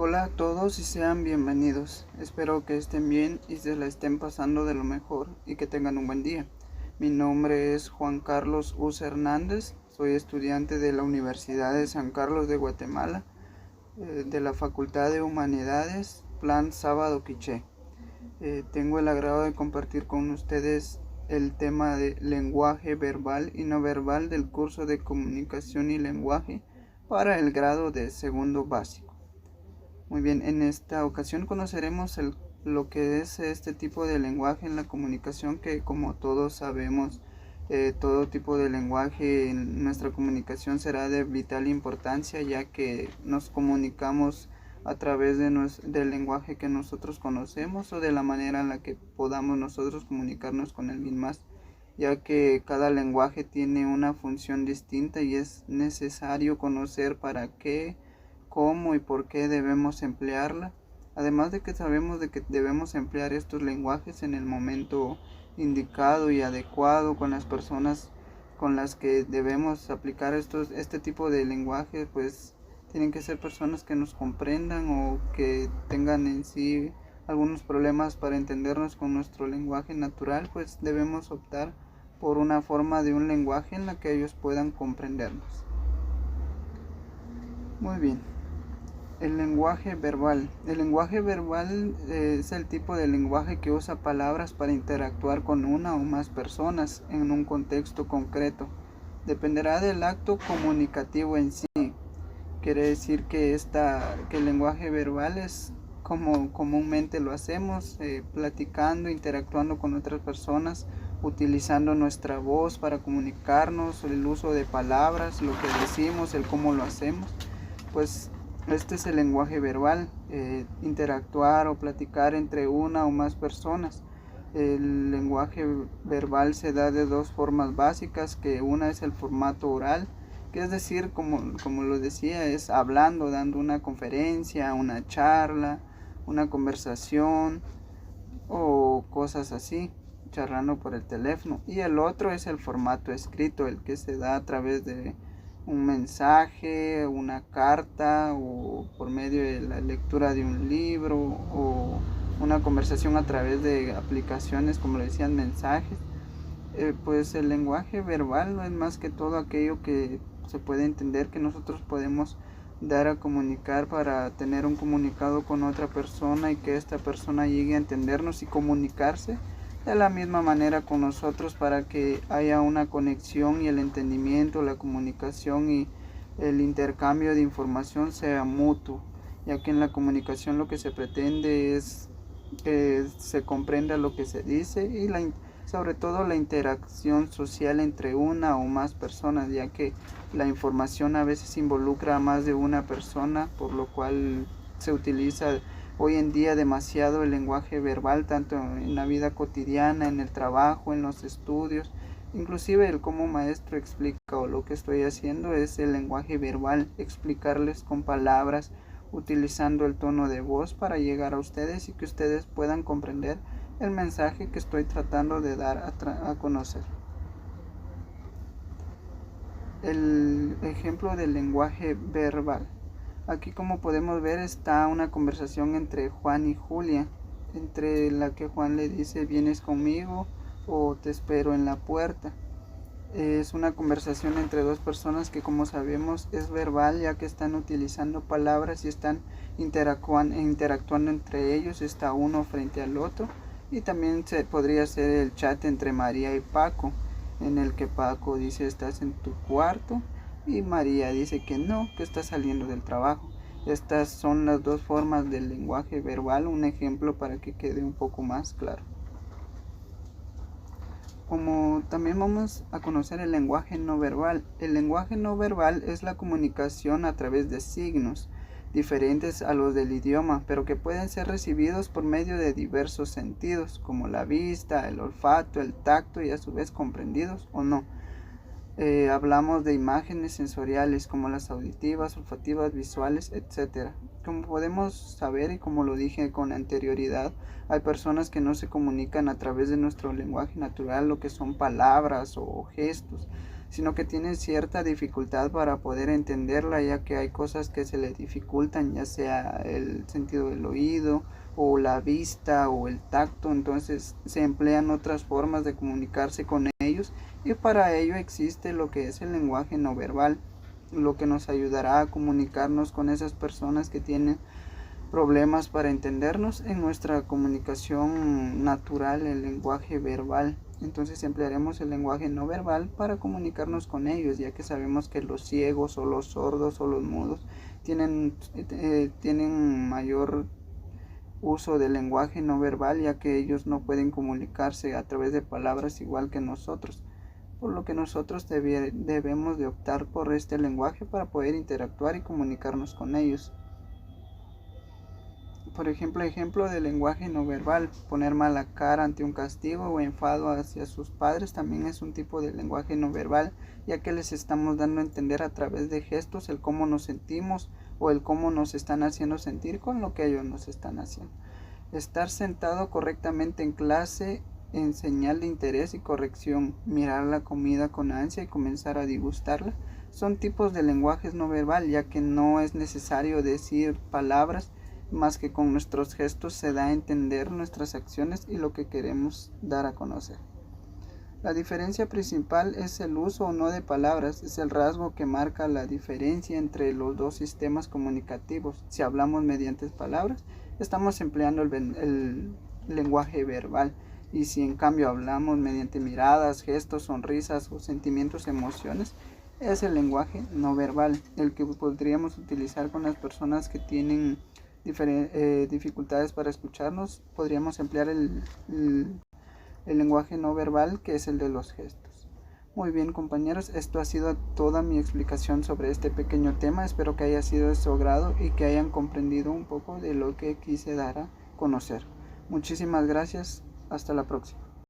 Hola a todos y sean bienvenidos. Espero que estén bien y se la estén pasando de lo mejor y que tengan un buen día. Mi nombre es Juan Carlos Uz Hernández, soy estudiante de la Universidad de San Carlos de Guatemala, de la Facultad de Humanidades, Plan Sábado Quiché. Tengo el agrado de compartir con ustedes el tema de lenguaje verbal y no verbal del curso de Comunicación y Lenguaje para el grado de segundo básico. Muy bien, en esta ocasión conoceremos lo que es este tipo de lenguaje en la comunicación, que como todos sabemos, todo tipo de lenguaje en nuestra comunicación será de vital importancia, ya que nos comunicamos a través del lenguaje que nosotros conocemos o de la manera en la que podamos nosotros comunicarnos con alguien más, ya que cada lenguaje tiene una función distinta y es necesario conocer para qué, cómo y por qué debemos emplearla. Además de que sabemos de que debemos emplear estos lenguajes en el momento indicado y adecuado con las personas con las que debemos aplicar este tipo de lenguaje, pues tienen que ser personas que nos comprendan o que tengan en sí algunos problemas para entendernos con nuestro lenguaje natural, pues debemos optar por una forma de un lenguaje en la que ellos puedan comprendernos. Muy bien. El lenguaje verbal. El lenguaje verbal es el tipo de lenguaje que usa palabras para interactuar con una o más personas en un contexto concreto. Dependerá del acto comunicativo en sí. Quiere decir que el lenguaje verbal es como comúnmente lo hacemos, platicando, interactuando con otras personas, utilizando nuestra voz para comunicarnos, el uso de palabras, lo que decimos, el cómo lo hacemos. Pues este es el lenguaje verbal, interactuar o platicar entre una o más personas. El lenguaje verbal se da de dos formas básicas, que una es el formato oral, que es decir, como lo decía, es hablando, dando una conferencia, una charla, una conversación o cosas así, charlando por el teléfono. Y el otro es el formato escrito, el que se da a través de un mensaje, una carta o por medio de la lectura de un libro o una conversación a través de aplicaciones como le decían mensajes. Pues el lenguaje verbal no es más que todo aquello que se puede entender que nosotros podemos dar a comunicar para tener un comunicado con otra persona y que esta persona llegue a entendernos y comunicarse de la misma manera con nosotros para que haya una conexión y el entendimiento, la comunicación y el intercambio de información sea mutuo, ya que en la comunicación lo que se pretende es que se comprenda lo que se dice y sobre todo la interacción social entre una o más personas, ya que la información a veces involucra a más de una persona, por lo cual se utiliza hoy en día demasiado el lenguaje verbal, tanto en la vida cotidiana, en el trabajo, en los estudios. Inclusive el cómo maestro explica o lo que estoy haciendo es el lenguaje verbal, explicarles con palabras, utilizando el tono de voz para llegar a ustedes y que ustedes puedan comprender el mensaje que estoy tratando de dar a conocer. El ejemplo del lenguaje verbal. Aquí, como podemos ver, está una conversación entre Juan y Julia, entre la que Juan le dice vienes conmigo o te espero en la puerta. Es una conversación entre dos personas que, como sabemos, es verbal, ya que están utilizando palabras y están interactuando entre ellos, está uno frente al otro. Y también podría ser el chat entre María y Paco, en el que Paco dice estás en tu cuarto y María dice que no, que está saliendo del trabajo. Estas son las dos formas del lenguaje verbal, un ejemplo para que quede un poco más claro. Como también vamos a conocer el lenguaje no verbal. El lenguaje no verbal es la comunicación a través de signos, diferentes a los del idioma, pero que pueden ser recibidos por medio de diversos sentidos, como la vista, el olfato, el tacto y a su vez comprendidos o no. Hablamos de imágenes sensoriales como las auditivas, olfativas, visuales, etc. Como podemos saber y como lo dije con anterioridad, hay personas que no se comunican a través de nuestro lenguaje natural, lo que son palabras o gestos, sino que tiene cierta dificultad para poder entenderla, ya que hay cosas que se le dificultan, ya sea el sentido del oído o la vista o el tacto. Entonces se emplean otras formas de comunicarse con ellos, y para ello existe lo que es el lenguaje no verbal, lo que nos ayudará a comunicarnos con esas personas que tienen problemas para entendernos en nuestra comunicación natural, el lenguaje verbal. Entonces emplearemos el lenguaje no verbal para comunicarnos con ellos, ya que sabemos que los ciegos o los sordos o los mudos tienen mayor uso del lenguaje no verbal, ya que ellos no pueden comunicarse a través de palabras igual que nosotros, por lo que nosotros debemos de optar por este lenguaje para poder interactuar y comunicarnos con ellos. Por ejemplo del lenguaje no verbal: poner mala cara ante un castigo o enfado hacia sus padres también es un tipo de lenguaje no verbal, ya que les estamos dando a entender a través de gestos el cómo nos sentimos o el cómo nos están haciendo sentir con lo que ellos nos están haciendo. Estar sentado correctamente en clase en señal de interés y corrección. Mirar la comida con ansia y comenzar a degustarla son tipos de lenguajes no verbal, ya que no es necesario decir palabras, más que con nuestros gestos se da a entender nuestras acciones y lo que queremos dar a conocer. La diferencia principal es el uso o no de palabras, es el rasgo que marca la diferencia entre los dos sistemas comunicativos. Si hablamos mediante palabras, estamos empleando el lenguaje verbal, y si en cambio hablamos mediante miradas, gestos, sonrisas o sentimientos, emociones, es el lenguaje no verbal, el que podríamos utilizar con las personas que tienen dificultades para escucharnos. Podríamos emplear el lenguaje no verbal, que es el de los gestos. Muy bien, compañeros, esto ha sido toda mi explicación sobre este pequeño tema. Espero que haya sido de su agrado y que hayan comprendido un poco de lo que quise dar a conocer. Muchísimas gracias, hasta la próxima.